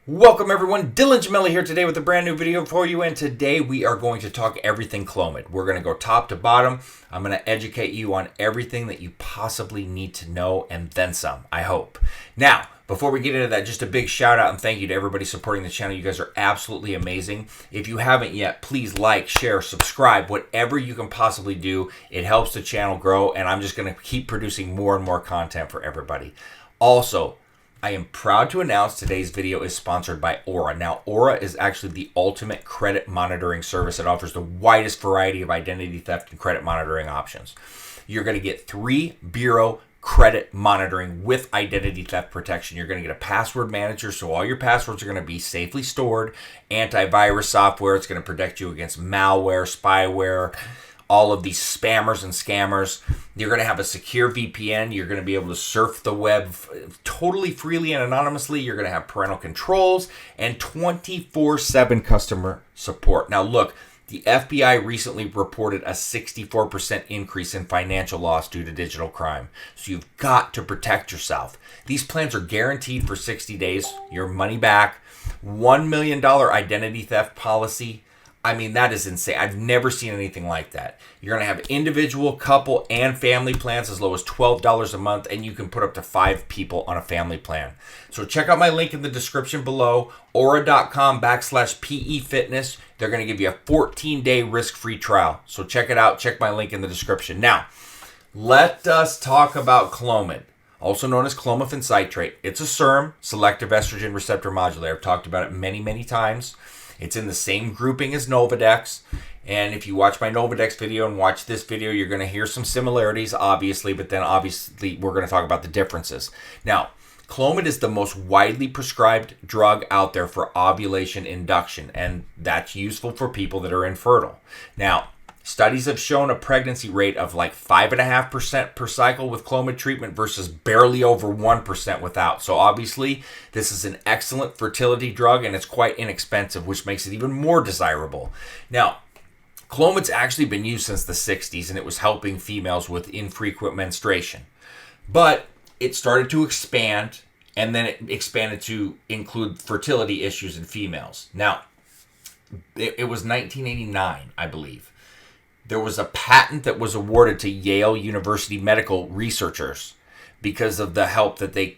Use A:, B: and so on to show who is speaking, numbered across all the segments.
A: Welcome everyone, Dylan Gemelli here today with a brand new video for you, and today we are going to talk everything Clomid. We're going to go top to bottom. I'm going to educate you on everything that you possibly need to know and then some, I hope. Now, before we get into that, just a big shout out and thank you to everybody supporting the channel. You guys are absolutely amazing. If you haven't yet, please like, share, subscribe, whatever you can possibly do. It helps the channel grow, and I'm just going to keep producing more and more content for everybody. Also, I am proud to announce today's video is sponsored by Aura. Now, Aura is actually the ultimate credit monitoring service. It offers the widest variety of identity theft and credit monitoring options. You're going to get 3 bureau credit monitoring with identity theft protection. You're going to get a password manager, so all your passwords are going to be safely stored. Antivirus software, it's going to protect you against malware, spyware, all of these spammers and scammers. You're going to have a secure VPN. You're going to be able to surf the web totally freely and anonymously. You're going to have parental controls and 24/7 customer support. Now look, the FBI recently reported a 64% increase in financial loss due to digital crime. So you've got to protect yourself. These plans are guaranteed for 60 days, your money back, $1 million identity theft policy. I mean, that is insane. I've never seen anything like that. You're going to have individual, couple, and family plans as low as $12 a month, and you can put up to 5 people on a family plan. So check out my link in the description below, aura.com/PE Fitness. They're going to give you a 14-day risk-free trial. So check it out. Check my link in the description. Now, let us talk about Clomid, also known as Clomiphene Citrate. It's a SERM, selective estrogen receptor modulator. I've talked about it many, many times. It's in the same grouping as Nolvadex, and if you watch my Nolvadex video and watch this video, you're going to hear some similarities, obviously, but then obviously we're going to talk about the differences. Now, Clomid is the most widely prescribed drug out there for ovulation induction, and that's useful for people that are infertile. Now, studies have shown a pregnancy rate of like 5.5% per cycle with Clomid treatment versus barely over 1% without. So obviously, this is an excellent fertility drug, and it's quite inexpensive, which makes it even more desirable. Now, Clomid's actually been used since the 60s, and it was helping females with infrequent menstruation. But it started to expand, and then it expanded to include fertility issues in females. Now, it was 1989, I believe. There was a patent that was awarded to Yale University medical researchers because of the help that they,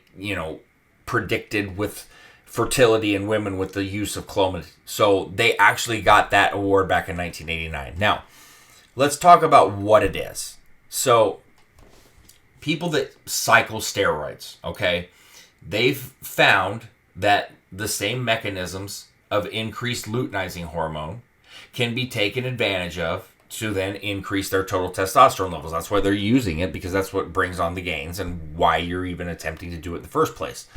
A: predicted with fertility in women with the use of Clomid. So they actually got that award back in 1989. Now, let's talk about what it is. So people that cycle steroids, okay, they've found that the same mechanisms of increased luteinizing hormone can be taken advantage of to then increase their total testosterone levels. That's why they're using it, because that's what brings on the gains and why you're even attempting to do it in the first place.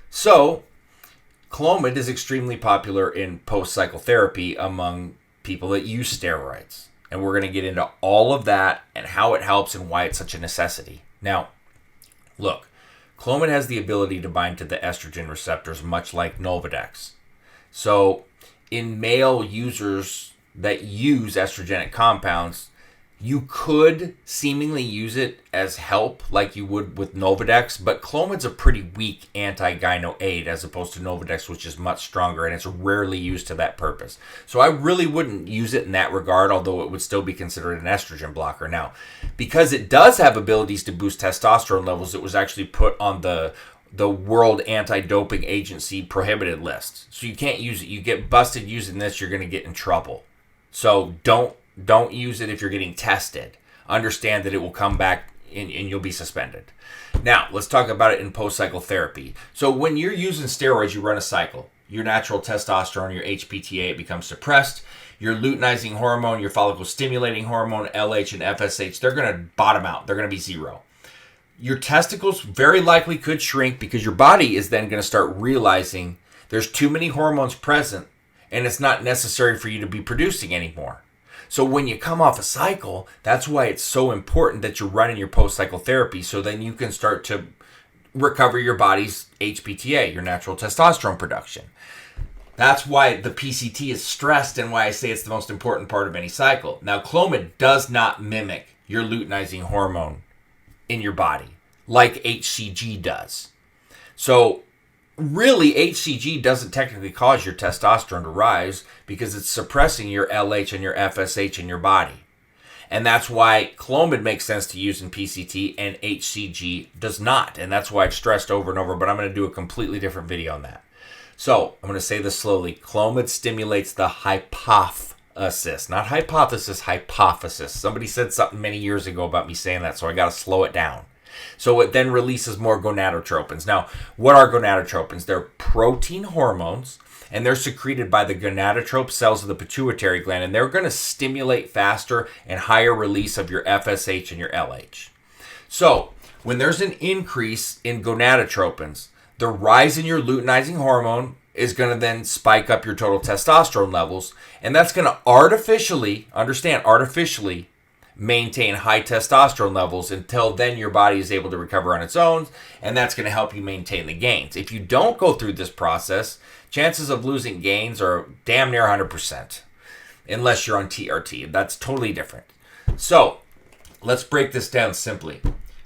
A: So, Clomid is extremely popular in post-cycle therapy among people that use steroids. And we're going to get into all of that and how it helps and why it's such a necessity. Now, look, Clomid has the ability to bind to the estrogen receptors, much like Nolvadex. So, in male users that use estrogenic compounds, you could seemingly use it as help like you would with Nolvadex, but Clomid's a pretty weak anti-gyno aid as opposed to Nolvadex, which is much stronger, and it's rarely used to that purpose. So I really wouldn't use it in that regard, although it would still be considered an estrogen blocker. Now, because it does have abilities to boost testosterone levels, it was actually put on the World Anti-Doping Agency prohibited list. So you can't use it. You get busted using this, you're going to get in trouble. So don't use it if you're getting tested. Understand that it will come back and you'll be suspended. Now, let's talk about it in post-cycle therapy. So when you're using steroids, you run a cycle. Your natural testosterone, your HPTA, it becomes suppressed. Your luteinizing hormone, your follicle-stimulating hormone, LH and FSH, they're going to bottom out. They're going to be zero. Your testicles very likely could shrink because your body is then going to start realizing there's too many hormones present, and it's not necessary for you to be producing anymore. So when you come off a cycle, that's why it's so important that you're running your post-cycle therapy, so then you can start to recover your body's HPTA, your natural testosterone production. That's why the PCT is stressed and why I say it's the most important part of any cycle. Now, Clomid does not mimic your luteinizing hormone in your body like HCG does. So really, HCG doesn't technically cause your testosterone to rise because it's suppressing your LH and your FSH in your body. And that's why Clomid makes sense to use in PCT and HCG does not. And that's why I've stressed over and over, but I'm going to do a completely different video on that. So I'm going to say this slowly. Clomid stimulates the hypophysis, not hypothesis, hypophysis. Somebody said something many years ago about me saying that, so I got to slow it down. So it then releases more gonadotropins. Now, what are gonadotropins? They're protein hormones, and they're secreted by the gonadotrope cells of the pituitary gland, and they're going to stimulate faster and higher release of your FSH and your LH. So when there's an increase in gonadotropins, the rise in your luteinizing hormone is going to then spike up your total testosterone levels, and that's going to artificially maintain high testosterone levels until then your body is able to recover on its own, and that's going to help you maintain the gains. If you don't go through this process, chances of losing gains are damn near 100%, unless you're on TRT. That's totally different. So let's break this down simply.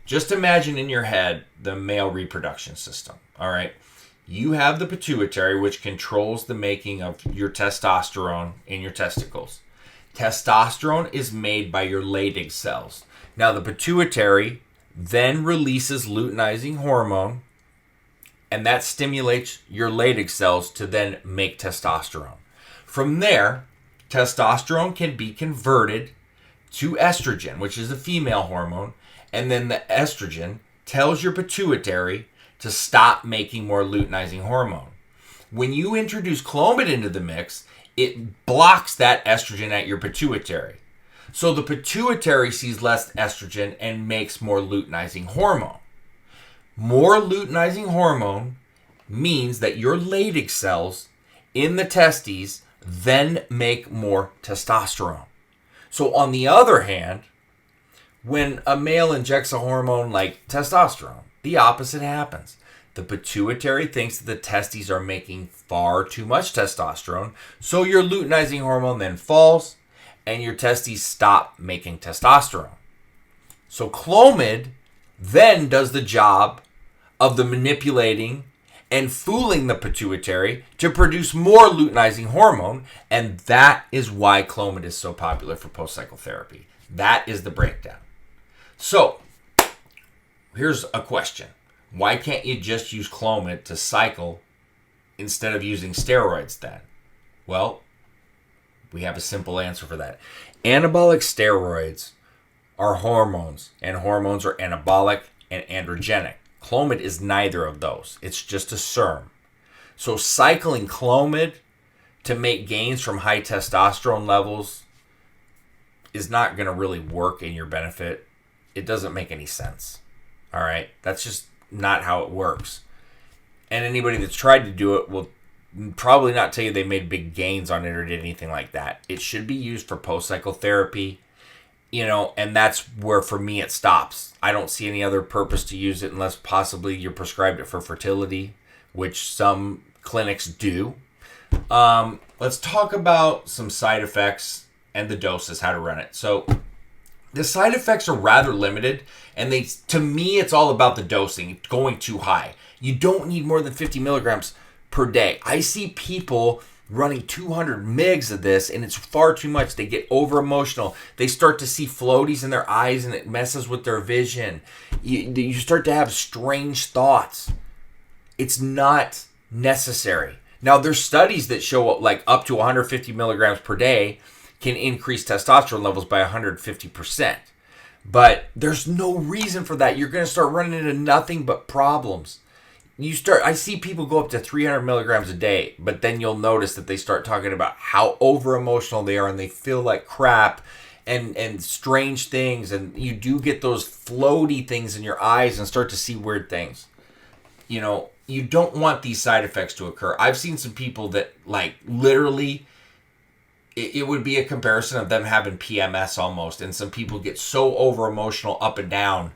A: Just imagine in your head the male reproduction system, all right? You have the pituitary, which controls the making of your testosterone in your testicles. Testosterone is made by your Leydig cells. Now, the pituitary then releases luteinizing hormone, and that stimulates your Leydig cells to then make testosterone. From there, testosterone can be converted to estrogen, which is a female hormone, and then the estrogen tells your pituitary to stop making more luteinizing hormone. When you introduce Clomid into the mix, it blocks that estrogen at your pituitary. So the pituitary sees less estrogen and makes more luteinizing hormone. More luteinizing hormone means that your Leydig cells in the testes then make more testosterone. So on the other hand, when a male injects a hormone like testosterone, the opposite happens. The pituitary thinks that the testes are making far too much testosterone, so your luteinizing hormone then falls, and your testes stop making testosterone. So Clomid then does the job of the manipulating and fooling the pituitary to produce more luteinizing hormone, and that is why Clomid is so popular for post-cycle therapy. That is the breakdown. So, here's a question. Why can't you just use Clomid to cycle instead of using steroids then? Well, we have a simple answer for that. Anabolic steroids are hormones, and hormones are anabolic and androgenic. Clomid is neither of those. It's just a SERM. So cycling Clomid to make gains from high testosterone levels is not going to really work in your benefit. It doesn't make any sense. All right? That's just not how it works. And anybody that's tried to do it will probably not tell you they made big gains on it or did anything like that. It should be used for post-cycle therapy, and that's where, for me, it stops. I don't see any other purpose to use it unless possibly you're prescribed it for fertility, which some clinics do. Let's talk about some side effects and the doses, how to run it. So the side effects are rather limited, and to me, it's all about the dosing, going too high. You don't need more than 50 milligrams per day. I see people running 200 mgs of this, and it's far too much. They get over emotional. They start to see floaties in their eyes, and it messes with their vision. You start to have strange thoughts. It's not necessary. Now, there's studies that show up to 150 milligrams per day can increase testosterone levels by 150%. But there's no reason for that. You're going to start running into nothing but problems. I see people go up to 300 milligrams a day, but then you'll notice that they start talking about how over emotional they are and they feel like crap and strange things, and you do get those floaty things in your eyes and start to see weird things. You don't want these side effects to occur. I've seen some people that literally it would be a comparison of them having PMS almost, and some people get so over emotional up and down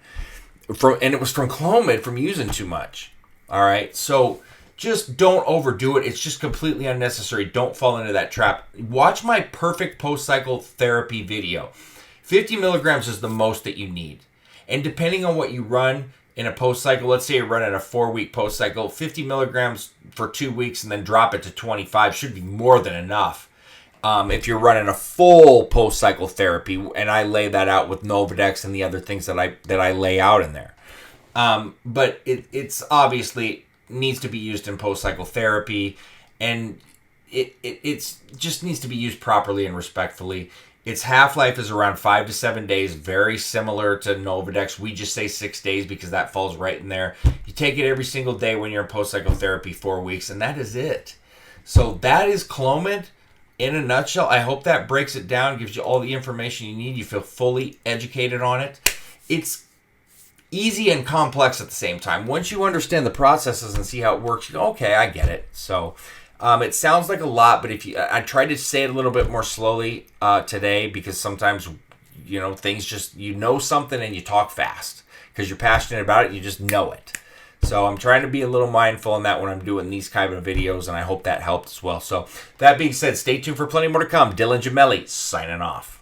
A: and it was from Clomid, from using too much. All right, so just don't overdo it. It's just completely unnecessary. Don't fall into that trap. Watch my perfect post-cycle therapy video. 50 milligrams is the most that you need. And depending on what you run, in a post cycle. Let's say you're running a 4-week post cycle, 50 milligrams for 2 weeks and then drop it to 25 should be more than enough. If you're running a full post cycle therapy, and I lay that out with Novadex and the other things that I lay out in there. But it's obviously needs to be used in post cycle therapy, and it's just needs to be used properly and respectfully. Its half-life is around 5 to 7 days, very similar to Novadex. We just say 6 days because that falls right in there. You take it every single day when you're in post-cycle therapy, 4 weeks, and that is it. So that is Clomid in a nutshell. I hope that breaks it down, gives you all the information you need. You feel fully educated on it. It's easy and complex at the same time. Once you understand the processes and see how it works, you go, okay, I get it. So it sounds like a lot, but I tried to say it a little bit more slowly today because sometimes, things just, something and you talk fast because you're passionate about it. You just know it. So I'm trying to be a little mindful in that when I'm doing these kind of videos, and I hope that helped as well. So that being said, stay tuned for plenty more to come. Dylan Gemelli signing off.